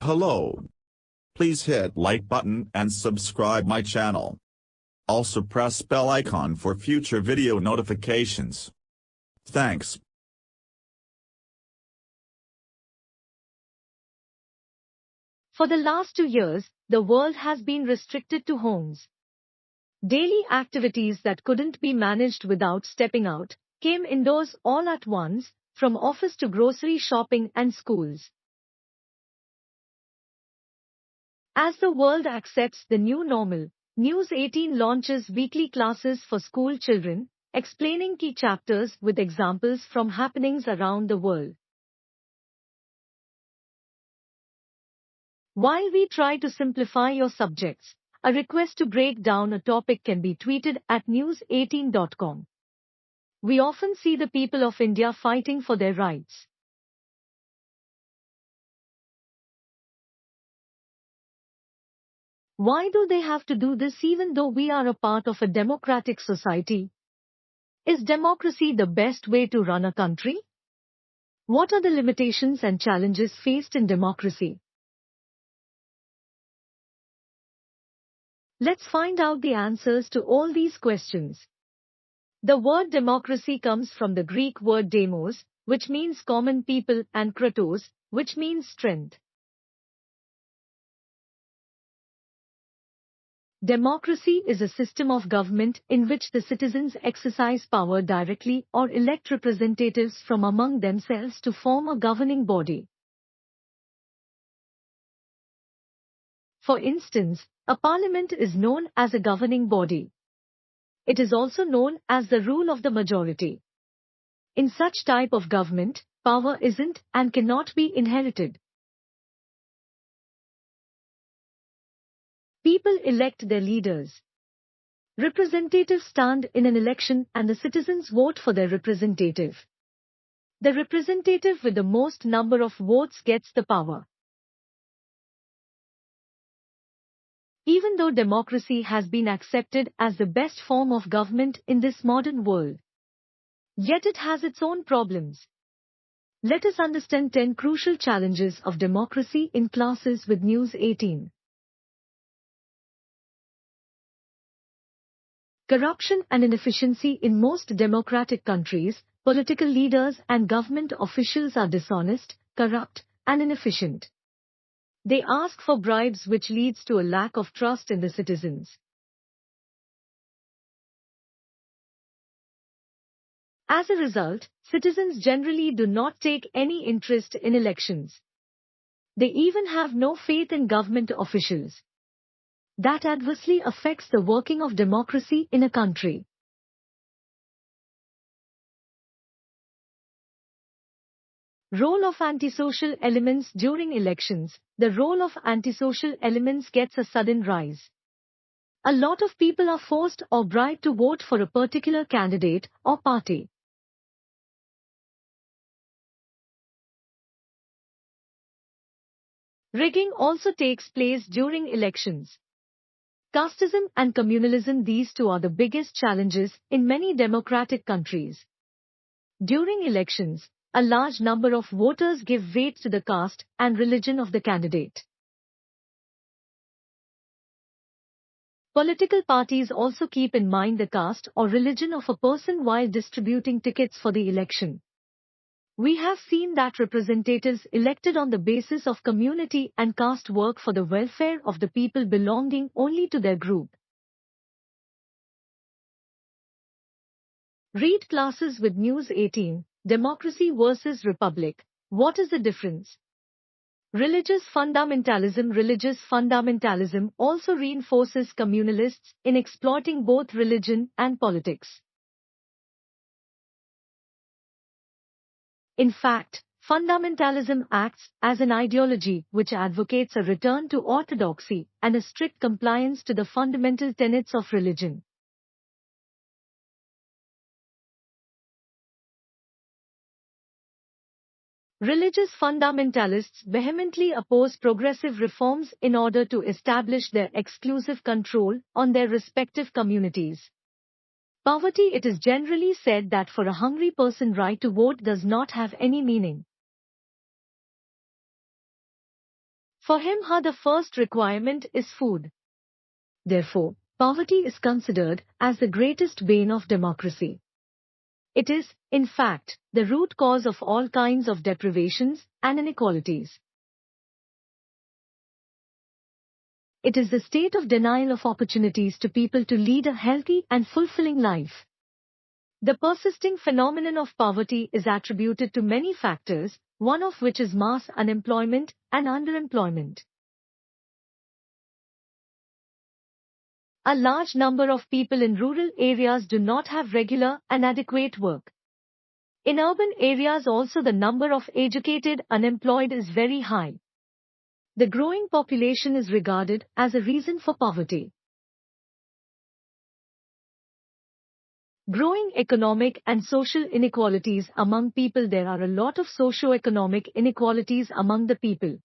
Hello. Please hit like button and subscribe my channel. Also press bell icon for future video notifications. Thanks. For the last 2 years, the world has been restricted to homes. Daily activities that couldn't be managed without stepping out came indoors all at once, from office to grocery shopping and schools. As the world accepts the new normal, News 18 launches weekly classes for school children, explaining key chapters with examples from happenings around the world. While we try to simplify your subjects, a request to break down a topic can be tweeted at news18.com. We often see the people of India fighting for their rights. Why do they have to do this even though we are a part of a democratic society? Is democracy the best way to run a country? What are the limitations and challenges faced in democracy? Let's find out the answers to all these questions. The word democracy comes from the Greek word demos, which means common people, and kratos, which means strength. Democracy is a system of government in which the citizens exercise power directly or elect representatives from among themselves to form a governing body. For instance, a parliament is known as a governing body. It is also known as the rule of the majority. In such type of government, power isn't and cannot be inherited. People elect their leaders. Representatives stand in an election and the citizens vote for their representative. The representative with the most number of votes gets the power. Even though democracy has been accepted as the best form of government in this modern world, yet it has its own problems. Let us understand 10 crucial challenges of democracy in classes with News 18. Corruption and inefficiency. In most democratic countries, political leaders and government officials are dishonest, corrupt, and inefficient. They ask for bribes, which leads to a lack of trust in the citizens. As a result, citizens generally do not take any interest in elections. They even have no faith in government officials. That adversely affects the working of democracy in a country. Role of antisocial elements during elections. The role of antisocial elements gets a sudden rise. A lot of people are forced or bribed to vote for a particular candidate or party. Rigging also takes place during elections. Casteism and communalism. These two are the biggest challenges in many democratic countries. During elections, a large number of voters give weight to the caste and religion of the candidate. Political parties also keep in mind the caste or religion of a person while distributing tickets for the election. We have seen that representatives elected on the basis of community and caste work for the welfare of the people belonging only to their group. Read classes with News 18. Democracy versus Republic. What is the difference? Religious fundamentalism. Religious fundamentalism also reinforces communalists in exploiting both religion and politics. In fact, fundamentalism acts as an ideology which advocates a return to orthodoxy and a strict compliance to the fundamental tenets of religion. Religious fundamentalists vehemently oppose progressive reforms in order to establish their exclusive control on their respective communities. Poverty. It is generally said that for a hungry person, right to vote does not have any meaning. For him, the first requirement is food. Therefore, poverty is considered as the greatest bane of democracy. It is, in fact, the root cause of all kinds of deprivations and inequalities. It is the state of denial of opportunities to people to lead a healthy and fulfilling life. The persisting phenomenon of poverty is attributed to many factors, one of which is mass unemployment and underemployment. A large number of people in rural areas do not have regular and adequate work. In urban areas also the number of educated unemployed is very high. The growing population is regarded as a reason for poverty. Growing economic and social inequalities among people. There are a lot of socio-economic inequalities among the people.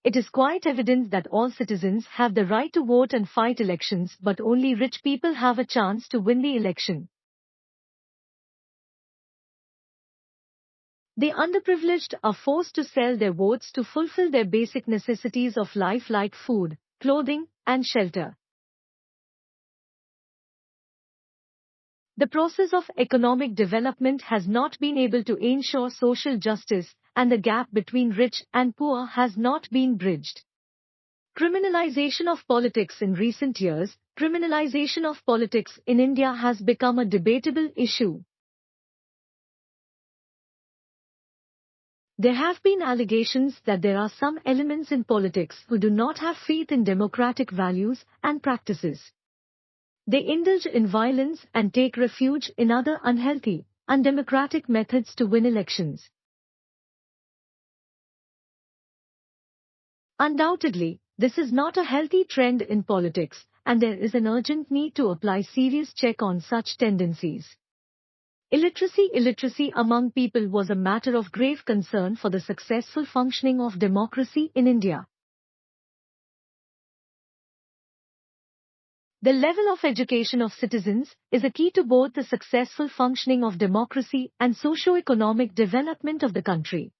It is quite evident that all citizens have the right to vote and fight elections, but only rich people have a chance to win the election. The underprivileged are forced to sell their votes to fulfill their basic necessities of life like food, clothing, and shelter. The process of economic development has not been able to ensure social justice, and the gap between rich and poor has not been bridged. Criminalization of politics. In recent years, criminalization of politics in India has become a debatable issue. There have been allegations that there are some elements in politics who do not have faith in democratic values and practices. They indulge in violence and take refuge in other unhealthy, undemocratic methods to win elections. Undoubtedly, this is not a healthy trend in politics, and there is an urgent need to apply serious check on such tendencies. Illiteracy among people was a matter of grave concern for the successful functioning of democracy in India. The level of education of citizens is a key to both the successful functioning of democracy and socio-economic development of the country.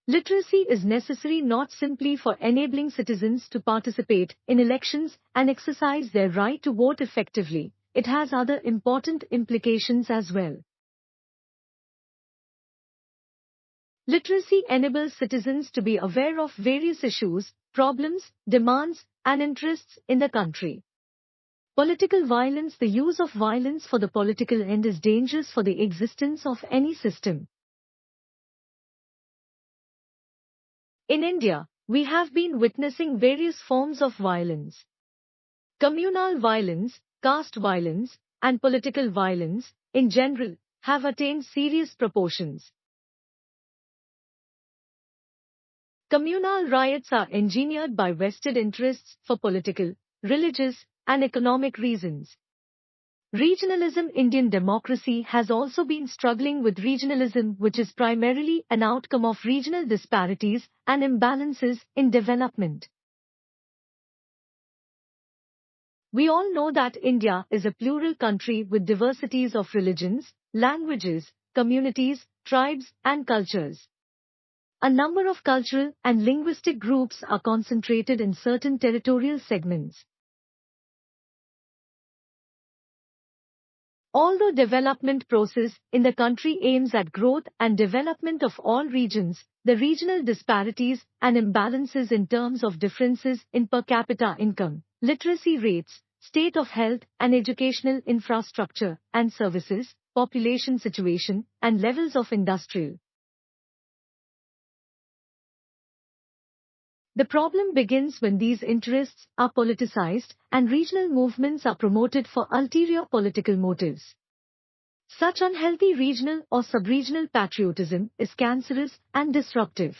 Literacy is necessary not simply for enabling citizens to participate in elections and exercise their right to vote effectively, it has other important implications as well. Literacy enables citizens to be aware of various issues, problems, demands, and interests in the country. Political violence. The use of violence for the political end is dangerous for the existence of any system. In India, we have been witnessing various forms of violence. Communal violence, caste violence, and political violence, in general, have attained serious proportions. Communal riots are engineered by vested interests for political, religious, and economic reasons. Regionalism. Indian democracy has also been struggling with regionalism, which is primarily an outcome of regional disparities and imbalances in development. We all know that India is a plural country with diversities of religions, languages, communities, tribes, and cultures. A number of cultural and linguistic groups are concentrated in certain territorial segments. Although development process in the country aims at growth and development of all regions, the regional disparities and imbalances in terms of differences in per capita income, literacy rates, state of health and educational infrastructure and services, population situation, and levels of industrial. The problem begins when these interests are politicized and regional movements are promoted for ulterior political motives. Such unhealthy regional or sub-regional patriotism is cancerous and disruptive.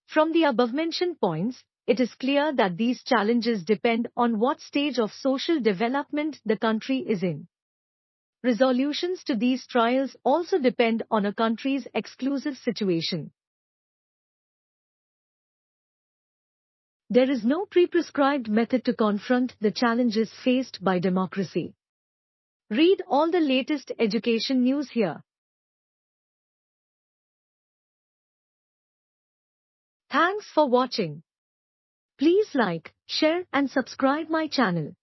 From the above-mentioned points, it is clear that these challenges depend on what stage of social development the country is in. Resolutions to these trials also depend on a country's exclusive situation. There is no pre-prescribed method to confront the challenges faced by democracy. Read all the latest education news here. Thanks for watching. Please like, share and subscribe my channel.